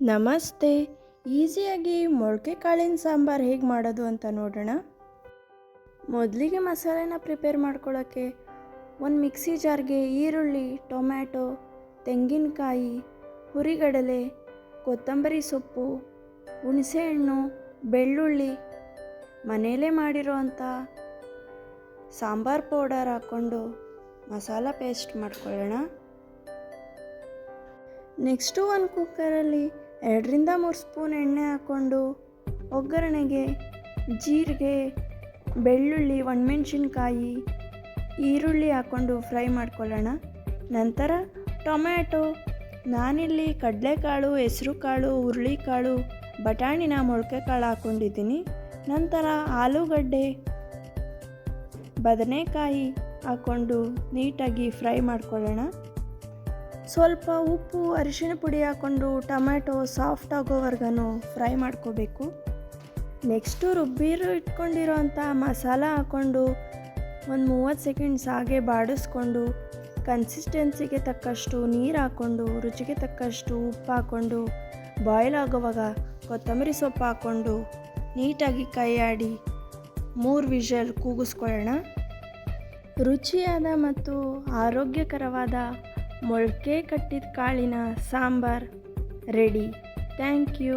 ನಮಸ್ತೆ. ಈಸಿಯಾಗಿ ಮೊಳಕೆ ಕಾಳಿನ ಸಾಂಬಾರು ಹೇಗೆ ಮಾಡೋದು ಅಂತ ನೋಡೋಣ. ಮೊದಲಿಗೆ ಮಸಾಲೆನ ಪ್ರಿಪೇರ್ ಮಾಡ್ಕೊಳ್ಳೋಕ್ಕೆ ಒಂದು ಮಿಕ್ಸಿ ಜಾರ್ಗೆ ಈರುಳ್ಳಿ, ಟೊಮ್ಯಾಟೊ, ತೆಂಗಿನಕಾಯಿ, ಹುರಿಗಡಲೆ, ಕೊತ್ತಂಬರಿ ಸೊಪ್ಪು, ಹುಣಸೆಹಣ್ಣು, ಬೆಳ್ಳುಳ್ಳಿ, ಮನೆಯಲ್ಲೇ ಮಾಡಿರೋ ಅಂಥ ಸಾಂಬಾರು ಪೌಡರ್ ಹಾಕ್ಕೊಂಡು ಮಸಾಲ ಪೇಸ್ಟ್ ಮಾಡ್ಕೊಳ್ಳೋಣ. ನೆಕ್ಸ್ಟು ಒಂದು ಕುಕ್ಕರಲ್ಲಿ 2-3 ಸ್ಪೂನ್ ಎಣ್ಣೆ ಹಾಕ್ಕೊಂಡು ಒಗ್ಗರಣೆಗೆ ಜೀರಿಗೆ, ಬೆಳ್ಳುಳ್ಳಿ, ಒಣಮೆಣಸಿನ್ಕಾಯಿ, ಈರುಳ್ಳಿ ಹಾಕ್ಕೊಂಡು ಫ್ರೈ ಮಾಡ್ಕೊಳ್ಳೋಣ. ನಂತರ ಟೊಮ್ಯಾಟೊ, ನಾನಿಲ್ಲಿ ಕಡಲೆಕಾಳು, ಹೆಸರುಕಾಳು, ಹುರುಳಿಕಾಳು, ಬಟಾಣಿನ ಮೊಳಕೆ ಕಾಳು ಹಾಕ್ಕೊಂಡಿದ್ದೀನಿ. ನಂತರ ಆಲೂಗಡ್ಡೆ, ಬದನೆಕಾಯಿ ಹಾಕ್ಕೊಂಡು ನೀಟಾಗಿ ಫ್ರೈ ಮಾಡ್ಕೊಳ್ಳೋಣ. ಸ್ವಲ್ಪ ಉಪ್ಪು, ಅರಿಶಿಣ ಪುಡಿ ಹಾಕ್ಕೊಂಡು ಟೊಮ್ಯಾಟೊ ಸಾಫ್ಟ್ ಆಗೋವರೆಗೂ ಫ್ರೈ ಮಾಡ್ಕೋಬೇಕು. ನೆಕ್ಸ್ಟು ಇಟ್ಕೊಂಡಿರೋ ಅಂಥ ಮಸಾಲ ಹಾಕ್ಕೊಂಡು ಒಂದು 30 ಸೆಕೆಂಡ್ಸ್ ಹಾಗೆ ಬಾಡಿಸ್ಕೊಂಡು ಕನ್ಸಿಸ್ಟೆನ್ಸಿಗೆ ತಕ್ಕಷ್ಟು ನೀರು ಹಾಕ್ಕೊಂಡು ರುಚಿಗೆ ತಕ್ಕಷ್ಟು ಉಪ್ಪು ಹಾಕ್ಕೊಂಡು ಬಾಯ್ಲ್ ಆಗೋವಾಗ ಕೊತ್ತಂಬರಿ ಸೊಪ್ಪು ಹಾಕ್ಕೊಂಡು ನೀಟಾಗಿ ಕೈ ಆಡಿ 3 ವಿಷಲ್ ಕೂಗಿಸ್ಕೊಳ್ಳೋಣ. ರುಚಿಯಾದ ಮತ್ತು ಆರೋಗ್ಯಕರವಾದ ಮೊಳಕೆ ಕಟ್ಟಿದ ಕಾಳಿನ ಸಾಂಬಾರ್ ರೆಡಿ. Thank you.